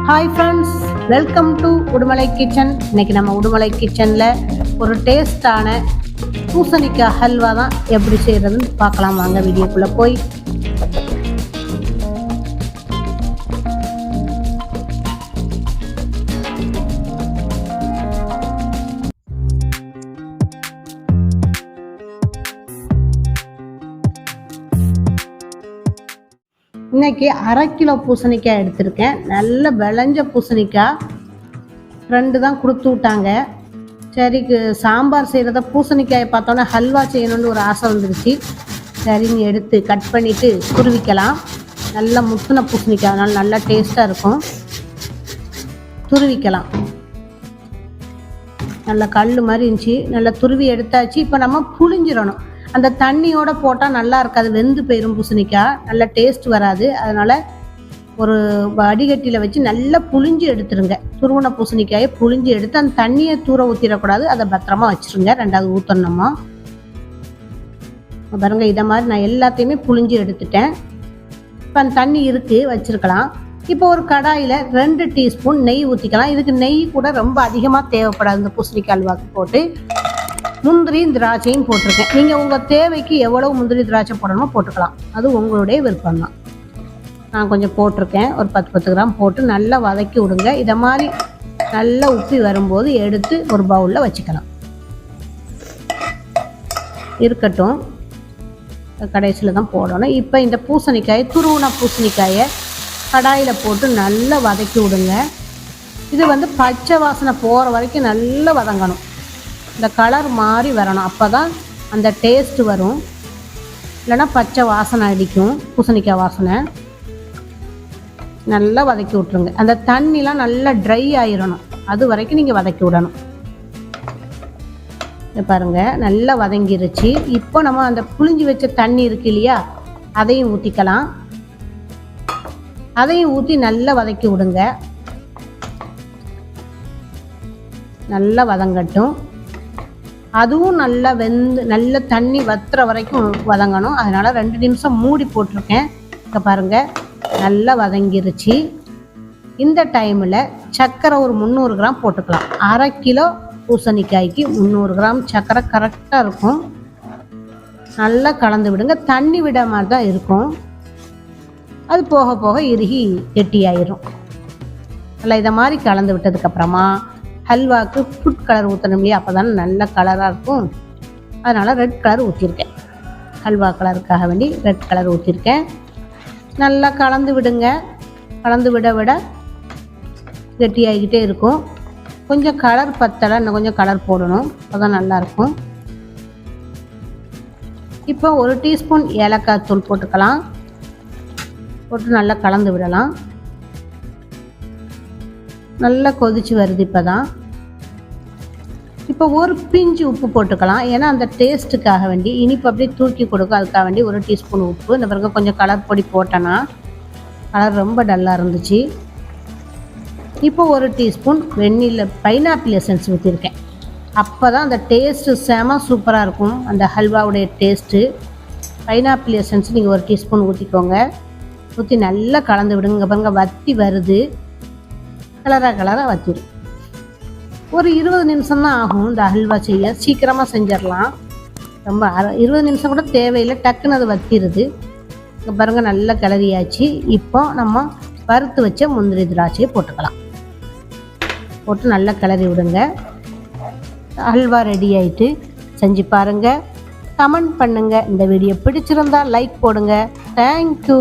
Hi friends, welcome to Udumalai kitchen. இன்னைக்கு நம்ம உடுமலை கிச்சனில் ஒரு டேஸ்டான பூசணிக்காய் ஹல்வா தான் எப்படி செய்கிறதுன்னு பார்க்கலாம். வாங்க வீடியோக்குள்ளே போய். இன்னைக்கு 1/2 கிலோ பூசணிக்காய் எடுத்திருக்கேன். நல்ல விளைஞ்ச பூசணிக்காய் ஃப்ரெண்டு தான் கொடுத்து விட்டாங்க. சரிக்கு சாம்பார் செய்கிறத பூசணிக்காயை பார்த்தோன்னே ஹல்வா செய்யணும்னு ஒரு ஆசை வந்துருச்சு. சரின்னு எடுத்து கட் பண்ணிவிட்டு துருவிக்கலாம். நல்லா முத்துன பூசணிக்காய், அதனால நல்லா டேஸ்ட்டாக இருக்கும். துருவிக்கலாம். நல்லா கல் மாதிரி இருந்துச்சு, நல்லா துருவி எடுத்தாச்சு. இப்போ நம்ம புளிஞ்சிடணும். அந்த தண்ணியோடு போட்டால் நல்லா இருக்காது, வெந்து போயிடும் பூசணிக்காய், நல்லா டேஸ்ட் வராது. அதனால் ஒரு வடிகட்டியில் வச்சு நல்லா புளிஞ்சு எடுத்துருங்க. துருவன பூசணிக்காயை புளிஞ்சு எடுத்து அந்த தண்ணியை தூர ஊற்றிடக்கூடாது, அதை பத்திரமா வச்சுருங்க. ரெண்டாவது ஊற்றணுமா பாருங்க, இதை மாதிரி நான் எல்லாத்தையுமே புளிஞ்சு எடுத்துட்டேன். இப்போ அந்த தண்ணி இருக்குது, வச்சுருக்கலாம். இப்போ ஒரு கடாயில் 2 டீஸ்பூன் நெய் ஊற்றிக்கலாம். இதுக்கு நெய் கூட ரொம்ப அதிகமாக தேவைப்படாது. இந்த பூசணிக்காய் அல்வாக்கு போட்டு முந்திரி திராட்சையும் போட்டிருக்கேன். நீங்கள் உங்கள் தேவைக்கு எவ்வளோ முந்திரி திராட்சை போடணுமோ போட்டுக்கலாம், அது உங்களுடைய விருப்பம் தான். நான் கொஞ்சம் போட்டிருக்கேன், ஒரு 10 கிராம் போட்டு நல்லா வதக்கி விடுங்க. இதை மாதிரி நல்லா உப்பி வரும்போது எடுத்து ஒரு பவுலில் வச்சுக்கலாம். இருக்கட்டும், கடைசியில் தான் போடணும். இப்போ இந்த பூசணிக்காயை, துருவன பூசணிக்காயை கடாயில் போட்டு நல்லா வதக்கி விடுங்க. இது பச்சை வாசனை போகிற வரைக்கும் நல்லா வதங்கணும். இந்த கலர் மாறி வரணும், அப்போ தான் அந்த டேஸ்ட்டு வரும். இல்லைன்னா பச்சை வாசனை அடிக்கும், பூசணிக்காய் வாசனை. நல்லா வதக்கி விட்ருங்க. அந்த தண்ணிலாம் நல்லா ட்ரை ஆயிடணும், அது வரைக்கும் நீங்கள் வதக்கி விடணும். இதை பாருங்கள், நல்லா வதங்கிருச்சு. இப்போ நம்ம அந்த புளிஞ்சு வச்ச தண்ணி இருக்கு இல்லையா, அதையும் ஊற்றிக்கலாம். அதையும் ஊற்றி நல்லா வதக்கி விடுங்க. நல்லா வதங்கட்டும். அதுவும் நல்லா வெந்து நல்ல தண்ணி வத்துற வரைக்கும் வதங்கணும். அதனால் 2 நிமிஷம் மூடி போட்டிருக்கேன். இப்போ பாருங்கள், நல்லா வதங்கிருச்சு. இந்த டைமில் சர்க்கரை ஒரு 300 கிராம் போட்டுக்கலாம். 1/2 கிலோ பூசணிக்காய்க்கு 300 கிராம் சர்க்கரை கரெக்டாக இருக்கும். நல்லா கலந்து விடுங்க. தண்ணி விட மாதிரி தான் இருக்கும், அது போக போக இறுகி கெட்டியாயிரும். நல்லா இதை மாதிரி கலந்து விட்டதுக்கப்புறமா ஹல்வாவுக்கு ஃபுட் கலர் ஊற்றணும் இல்லையா, அப்போ தானே நல்ல கலராக இருக்கும். அதனால் ரெட் கலர் ஊற்றிருக்கேன். ஹல்வா கலருக்காக வேண்டி ரெட் கலர் ஊற்றிருக்கேன். நல்லா கலந்து விடுங்க. கலந்து விட விட கெட்டியாகிக்கிட்டே இருக்கும். கொஞ்சம் கலர் பத்தலை, இன்னும் கொஞ்சம் கலர் போடணும், அப்போ தான் நல்லாயிருக்கும். இப்போ 1 டீஸ்பூன் ஏலக்காய் தூள் போட்டுக்கலாம். போட்டு நல்லா கலந்து விடலாம். நல்லா கொதிச்சு வருது. இப்போ ஒரு பிஞ்சு உப்பு போட்டுக்கலாம். ஏன்னா அந்த டேஸ்ட்டுக்காக வேண்டி, இனிப்பு அப்படியே தூக்கி கொடுக்கும், அதுக்காக வேண்டி 1 டீஸ்பூன் உப்பு. இந்த பிறகு கொஞ்சம் கலர் பொடி போட்டேன்னா கலர் ரொம்ப டல்லாக இருந்துச்சு. இப்போ 1 டீஸ்பூன் பைனாப்பிள் எசன்ஸ் ஊற்றிருக்கேன். அப்போ தான் அந்த டேஸ்ட்டு செம சூப்பராக இருக்கும், அந்த ஹல்வாவுடைய டேஸ்ட்டு. பைனாப்பிள் எசன்ஸ் நீங்கள் 1 டீஸ்பூன் ஊற்றிக்கோங்க. ஊற்றி நல்லா கலந்து விடுங்க. பாருங்க, வத்தி வருது, கலராக வச்சிடும். ஒரு 20 நிமிஷம் தான் ஆகும் இந்த ஹல்வா செய்ய. சீக்கிரமாக செஞ்சிடலாம். ரொம்ப 20 நிமிஷம் கூட தேவையில்லை, டக்குன்னு அது வத்திடுது. இங்கே பாருங்கள், நல்லா கிளறியாச்சு. இப்போ நம்ம வறுத்து வச்ச முந்திரி திராட்சையை போட்டுக்கலாம். போட்டு நல்லா கிளறி விடுங்க. ஹல்வா ரெடி ஆகிட்டு செஞ்சு பாருங்கள். கமெண்ட் பண்ணுங்கள். இந்த வீடியோ பிடிச்சிருந்தா லைக் போடுங்க. தேங்க்யூ.